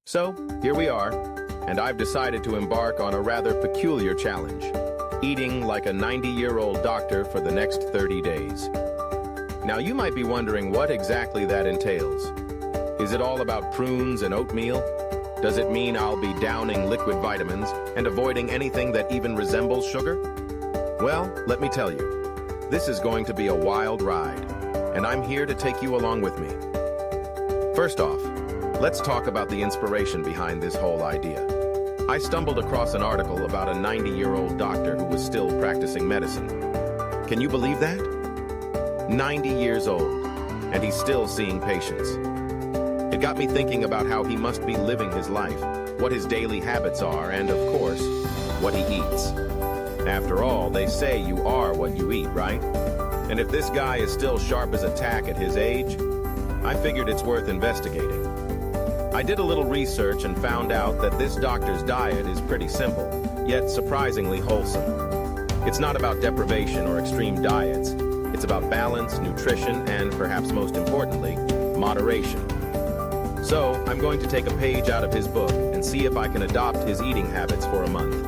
So, here we are, and I've decided to embark on a rather peculiar challenge, eating like a 90-year-old doctor for the next 30 days. Now, you might be wondering what exactly that entails. Is it all about prunes and oatmeal? Does it mean I'll be downing liquid vitamins and avoiding anything that even resembles sugar? Well, let me tell you, this is going to be a wild ride, and I'm here to take you along with me. First off, let's talk about the inspiration behind this whole idea. I stumbled across an article about a 90-year-old doctor who was still practicing medicine. Can you believe that? 90 years old, and he's still seeing patients. It got me thinking about how he must be living his life, what his daily habits are, and of course, what he eats. After all, they say you are what you eat, right? And if this guy is still sharp as a tack at his age, I figured it's worth investigating. I did a little research and found out that this doctor's diet is pretty simple, yet surprisingly wholesome. It's not about deprivation or extreme diets. It's about balance, nutrition, and perhaps most importantly, moderation. So, I'm going to take a page out of his book and see if I can adopt his eating habits for a month.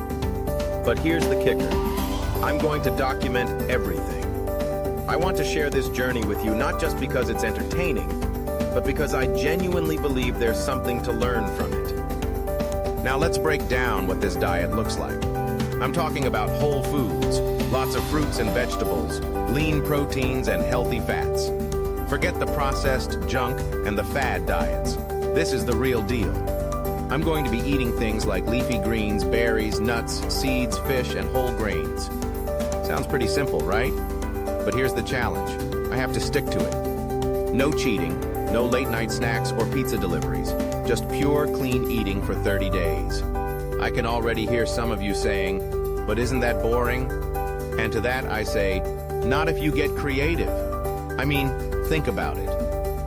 But here's the kicker. I'm going to document everything. I want to share this journey with you not just because it's entertaining, but because I genuinely believe there's something to learn from it. Now let's break down what this diet looks like. I'm talking about whole foods, lots of fruits and vegetables, lean proteins and healthy fats. Forget the processed junk and the fad diets. This is the real deal. I'm going to be eating things like leafy greens, berries, nuts, seeds, fish, and whole grains. Sounds pretty simple, right? But here's the challenge. I have to stick to it. No cheating, no late-night snacks or pizza deliveries. Just pure, clean eating for 30 days. I can already hear some of you saying, but isn't that boring? And to that I say, not if you get creative. I mean, think about it.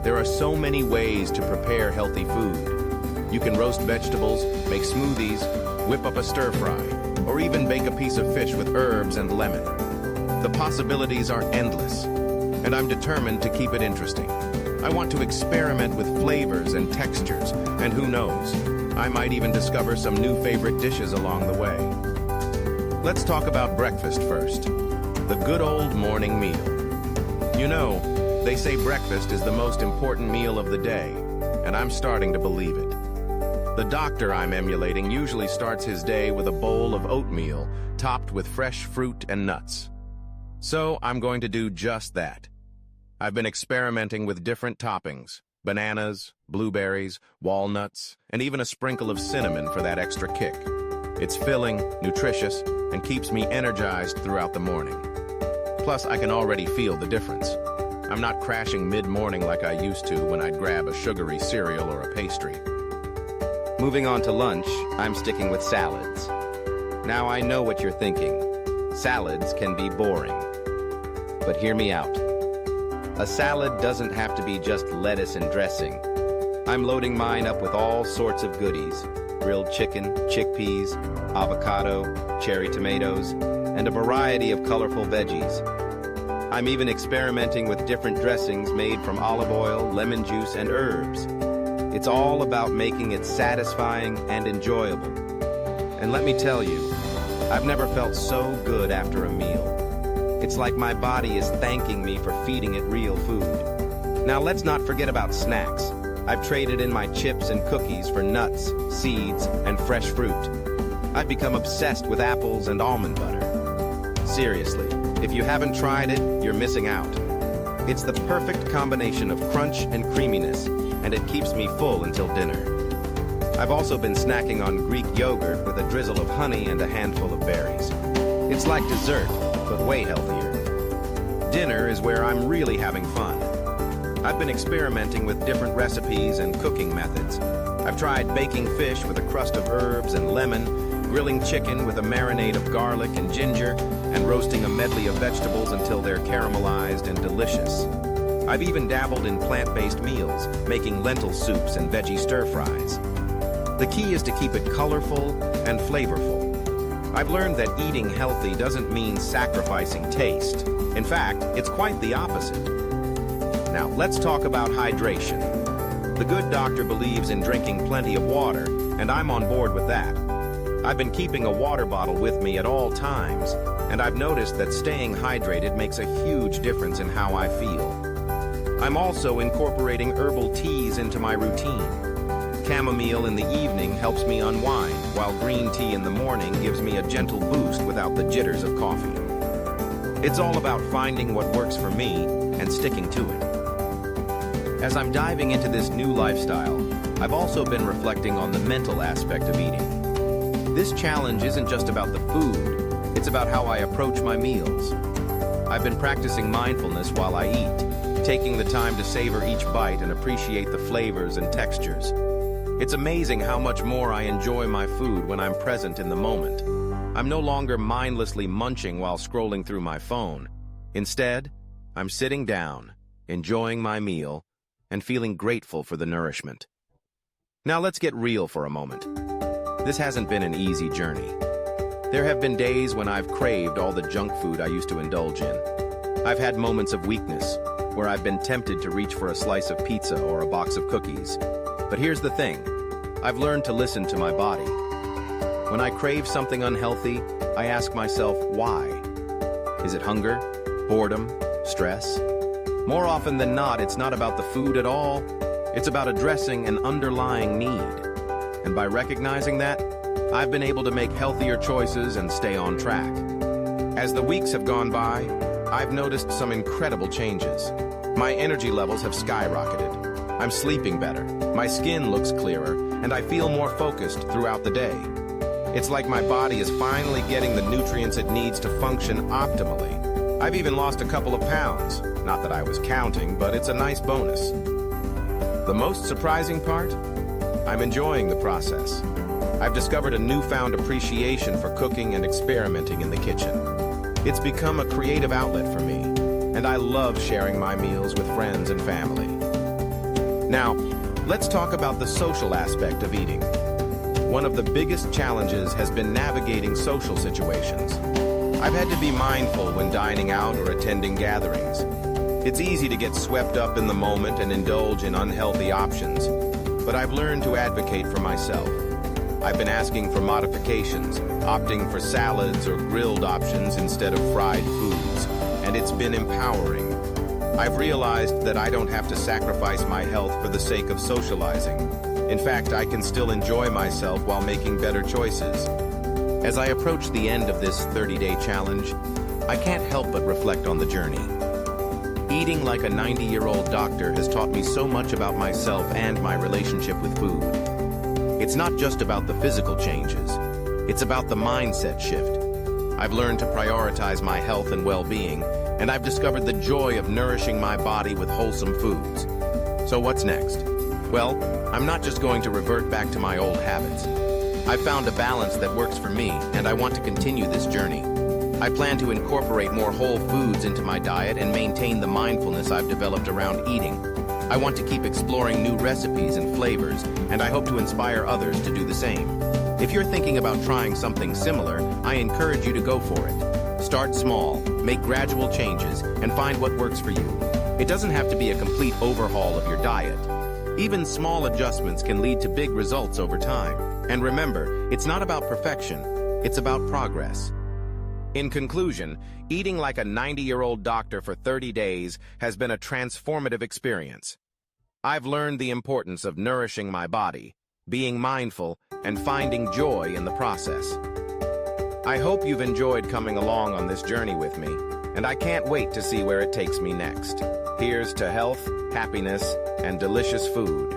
There are so many ways to prepare healthy food. You can roast vegetables, make smoothies, whip up a stir-fry, or even bake a piece of fish with herbs and lemon. The possibilities are endless, and I'm determined to keep it interesting. I want to experiment with flavors and textures, and who knows, I might even discover some new favorite dishes along the way. Let's talk about breakfast first. The good old morning meal. You know, they say breakfast is the most important meal of the day, and I'm starting to believe it. The doctor I'm emulating usually starts his day with a bowl of oatmeal topped with fresh fruit and nuts. So I'm going to do just that. I've been experimenting with different toppings, bananas, blueberries, walnuts, and even a sprinkle of cinnamon for that extra kick. It's filling, nutritious, and keeps me energized throughout the morning. Plus, I can already feel the difference. I'm not crashing mid-morning like I used to when I'd grab a sugary cereal or a pastry. Moving on to lunch, I'm sticking with salads. Now I know what you're thinking. Salads can be boring. But hear me out. A salad doesn't have to be just lettuce and dressing. I'm loading mine up with all sorts of goodies. Grilled chicken, chickpeas, avocado, cherry tomatoes, and a variety of colorful veggies. I'm even experimenting with different dressings made from olive oil, lemon juice, and herbs. It's all about making it satisfying and enjoyable. And let me tell you, I've never felt so good after a meal. It's like my body is thanking me for feeding it real food. Now let's not forget about snacks. I've traded in my chips and cookies for nuts, seeds, and fresh fruit. I've become obsessed with apples and almond butter. Seriously, if you haven't tried it, you're missing out. It's the perfect combination of crunch and creaminess, and it keeps me full until dinner. I've also been snacking on Greek yogurt with a drizzle of honey and a handful of berries. It's like dessert, but way healthier. Dinner is where I'm really having fun. I've been experimenting with different recipes and cooking methods. I've tried baking fish with a crust of herbs and lemon, grilling chicken with a marinade of garlic and ginger, and roasting a medley of vegetables until they're caramelized and delicious. I've even dabbled in plant-based meals, making lentil soups and veggie stir-fries. The key is to keep it colorful and flavorful. I've learned that eating healthy doesn't mean sacrificing taste. In fact, it's quite the opposite. Now, let's talk about hydration. The good doctor believes in drinking plenty of water, and I'm on board with that. I've been keeping a water bottle with me at all times, and I've noticed that staying hydrated makes a huge difference in how I feel. I'm also incorporating herbal teas into my routine. Chamomile in the evening helps me unwind, while green tea in the morning gives me a gentle boost without the jitters of coffee. It's all about finding what works for me and sticking to it. As I'm diving into this new lifestyle, I've also been reflecting on the mental aspect of eating. This challenge isn't just about the food, it's about how I approach my meals. I've been practicing mindfulness while I eat, taking the time to savor each bite and appreciate the flavors and textures. It's amazing how much more I enjoy my food when I'm present in the moment. I'm no longer mindlessly munching while scrolling through my phone. Instead, I'm sitting down, enjoying my meal, and feeling grateful for the nourishment. Now let's get real for a moment. This hasn't been an easy journey. There have been days when I've craved all the junk food I used to indulge in. I've had moments of weakness, where I've been tempted to reach for a slice of pizza or a box of cookies. But here's the thing, I've learned to listen to my body. When I crave something unhealthy, I ask myself, why? Is it hunger, boredom, stress? More often than not, it's not about the food at all. It's about addressing an underlying need. And by recognizing that, I've been able to make healthier choices and stay on track. As the weeks have gone by, I've noticed some incredible changes. My energy levels have skyrocketed. I'm sleeping better, my skin looks clearer, and I feel more focused throughout the day. It's like my body is finally getting the nutrients it needs to function optimally. I've even lost a couple of pounds. Not that I was counting, but it's a nice bonus. The most surprising part? I'm enjoying the process. I've discovered a newfound appreciation for cooking and experimenting in the kitchen. It's become a creative outlet for me, and I love sharing my meals with friends and family. Now, let's talk about the social aspect of eating. One of the biggest challenges has been navigating social situations. I've had to be mindful when dining out or attending gatherings. It's easy to get swept up in the moment and indulge in unhealthy options, but I've learned to advocate for myself. I've been asking for modifications, opting for salads or grilled options instead of fried foods, and it's been empowering. I've realized that I don't have to sacrifice my health for the sake of socializing. In fact, I can still enjoy myself while making better choices. As I approach the end of this 30-day challenge, I can't help but reflect on the journey. Eating like a 90-year-old doctor has taught me so much about myself and my relationship with food. It's not just about the physical changes. It's about the mindset shift. I've learned to prioritize my health and well-being, and I've discovered the joy of nourishing my body with wholesome foods. So what's next? Well, I'm not just going to revert back to my old habits. I've found a balance that works for me, and I want to continue this journey. I plan to incorporate more whole foods into my diet and maintain the mindfulness I've developed around eating. I want to keep exploring new recipes and flavors, and I hope to inspire others to do the same. If you're thinking about trying something similar, I encourage you to go for it. Start small, make gradual changes, and find what works for you. It doesn't have to be a complete overhaul of your diet. Even small adjustments can lead to big results over time. And remember, it's not about perfection, it's about progress. In conclusion, eating like a 90-year-old doctor for 30 days has been a transformative experience. I've learned the importance of nourishing my body, being mindful, and finding joy in the process. I hope you've enjoyed coming along on this journey with me, and I can't wait to see where it takes me next. Here's to health, happiness, and delicious food.